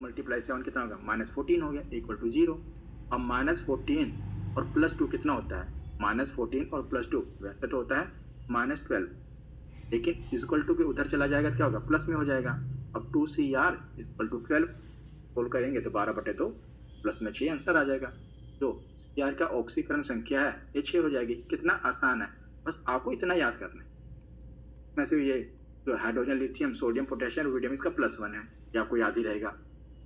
Multiply 7 कितना होगा, -14 हो गया, इक्वल टू 0। अब -14 और +2 कितना होता है, -14 और +2 वैसे तो होता है -12, लेकिन इक्वल टू के उधर चला जाएगा तो क्या होगा, प्लस में हो जाएगा। अब 2CR इक्वल टू 12 सोल्व करेंगे तो 12/2 प्लस में 6 आंसर आ जाएगा। जो CR का ऑक्सीकरण संख्या है ये 6 हो जाएगी। कितना आसान है, बस आपको इतना याद करना है। में से ये जो hydrogen, lithium, sodium, potassium, rubidium इसका +1 है, ये आपको याद ही रहेगा।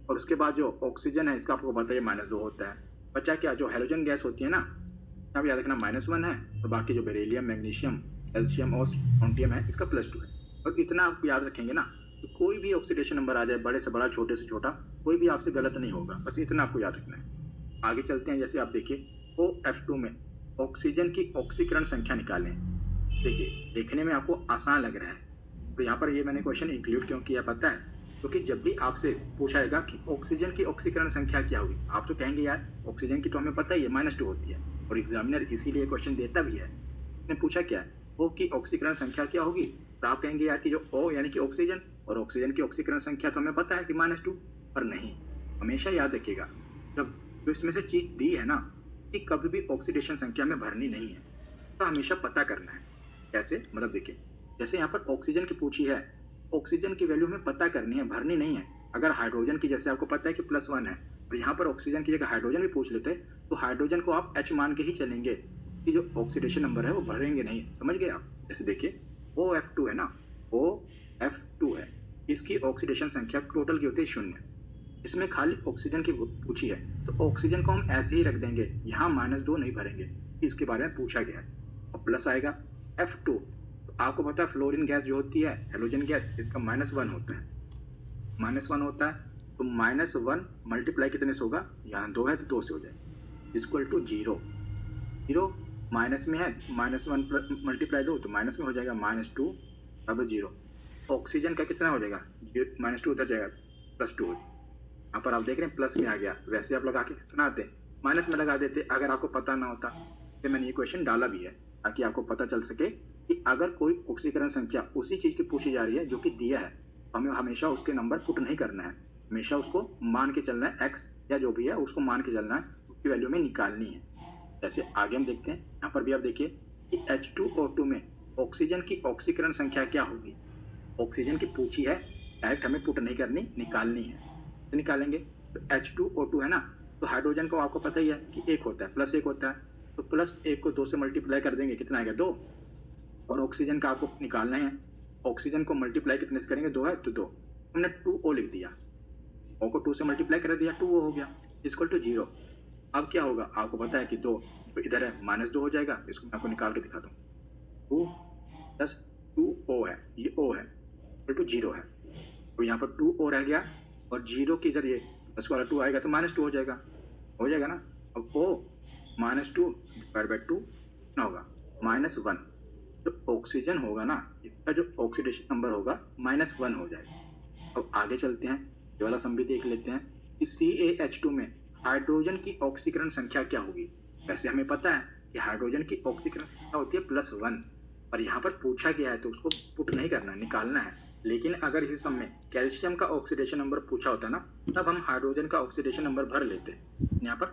और उसके बाद जो ऑक्सीजन है इसका आपको पता है -2 होता है। बचा क्या, जो हैलोजन गैस होती है ना, यहाँ पे याद रखना -1 है, और बाकी जो बेरिलियम, मैग्नीशियम, कैल्शियम और स्ट्रोंटियम है इसका +2 है। और इतना आप याद रखेंगे ना तो कोई भी ऑक्सीडेशन नंबर आ जाए, बड़े से बड़ा, छोटे से छोटा, कोई भी आपसे गलत नहीं होगा। बस इतना आपको याद रखना है। आगे चलते हैं। जैसे आप देखिए OF2 में ऑक्सीजन की ऑक्सीकरण संख्या निकालें। देखिए देखने में आपको आसान लग रहा है, तो यहाँ पर ये मैंने क्वेश्चन इंक्लूड क्यों किया पता है, क्योंकि जब भी आपसे पूछा जाएगा कि ऑक्सीजन की ऑक्सीकरण संख्या क्या होगी, आप तो कहेंगे यार ऑक्सीजन की तो हमें पता ही है -2 होती है, और एग्जामिनर इसीलिए क्वेश्चन देता भी है। उसने पूछा क्या है, O की ऑक्सीकरण संख्या क्या होगी, तो आप कहेंगे यार कि जो O यानी कि ऑक्सीजन, और ऑक्सीजन की ऑक्सीकरण संख्या तो हमें पता है कि -2, पर नहीं। हमेशा याद रखिएगा जब जो इसमें से चीज दी है ना कि कभी भी ऑक्सीडेशन संख्या में भरनी नहीं है, तो हमेशा पता करना है। कैसे, मतलब देखिए जैसे यहाँ पर ऑक्सीजन की पूछी है, ऑक्सीजन की वैल्यू हमें पता करनी है, भरनी नहीं है। अगर हाइड्रोजन की जैसे आपको पता है कि +1 है, और यहाँ पर ऑक्सीजन की जगह हाइड्रोजन भी पूछ लेते तो हाइड्रोजन को आप H मान के ही चलेंगे, कि जो ऑक्सीडेशन नंबर है वो भरेंगे नहीं। समझ गए आप। जैसे देखिए OF2 है ना, OF2 है, इसकी ऑक्सीडेशन संख्या टोटल की होती है 0। इसमें खाली ऑक्सीजन की पूछी है, तो ऑक्सीजन को हम ऐसे ही रख देंगे, यहाँ -2 नहीं भरेंगे, इसके बारे में पूछा गया है। और प्लस आएगा F2, तो आपको पता है फ्लोरीन गैस जो होती है, हैलोजन गैस, इसका -1 होता है, -1 होता है। तो -1 मल्टीप्लाई कितने से होगा, यहाँ 2 है तो 2 से हो जाए, इक्वल टू 0। 0 माइनस में है, -1 मल्टीप्लाई 2 तो माइनस में हो जाएगा, -2 अब 0। ऑक्सीजन का कितना हो जाएगा, -2 उधर जाएगा, +2। यहाँ पर आप देख रहे हैं प्लस में आ गया, वैसे आप लगा के कितना आते माइनस में लगा देते अगर आपको पता ना होता। तो मैंने ये क्वेश्चन डाला भी है ताकि आपको पता चल सके कि अगर कोई ऑक्सीकरण संख्या उसी चीज की पूछी जा रही है जो कि दिया है, हमें हमेशा उसके नंबर पुट नहीं करना है, हमेशा उसको मान के चलना है, x या जो भी है उसको मान के चलना है, उसकी वैल्यू में निकालनी है। जैसे आगे हम देखते हैं, यहाँ पर भी आप देखिए कि H2O2 में ऑक्सीजन की ऑक्सीकरण संख्या क्या होगी। ऑक्सीजन की पूछी है, डायरेक्ट हमें पुट नहीं करनी, निकालनी है। तो निकालेंगे तो H2O2 है ना, तो हाइड्रोजन को आपको पता ही है कि 1 होता है, +1 होता है, तो +1 को 2 से मल्टीप्लाई कर देंगे, कितना आएगा 2। और ऑक्सीजन का आपको निकालना है, ऑक्सीजन को मल्टीप्लाई कितने से करेंगे, 2 है तो 2, हमने 2O लिख दिया, O को 2 से मल्टीप्लाई कर दिया, 2O हो गया, इक्वल टू 0। अब क्या होगा, आपको पता है कि 2 तो इधर है, -2 हो जाएगा, इसको मैं आपको निकाल के दिखाता हूँ। 2 + 2O है, ये O है, इक्वल टू 0 है, तो यहाँ पर 2O रह गया, और 0 की इधर ये प्लस वाला 2 आएगा तो -2 हो जाएगा ना। अब O -2 / 2 कितना होगा, -1। तो ऑक्सीजन होगा ना, इसका जो ऑक्सीडेशन नंबर होगा -1 हो जाएगा। अब आगे चलते हैं, ये वाला सम भी देख लेते हैं कि CaH2 में हाइड्रोजन की ऑक्सीकरण संख्या क्या होगी। वैसे हमें पता है कि हाइड्रोजन की ऑक्सीकरण संख्या होती है +1, पर यहाँ पर पूछा गया है तो उसको पुट नहीं करना है, निकालना है। लेकिन अगर इसी सम में कैल्शियम का ऑक्सीडेशन नंबर पूछा होता ना, तब हम हाइड्रोजन का ऑक्सीडेशन नंबर भर लेते। यहाँ पर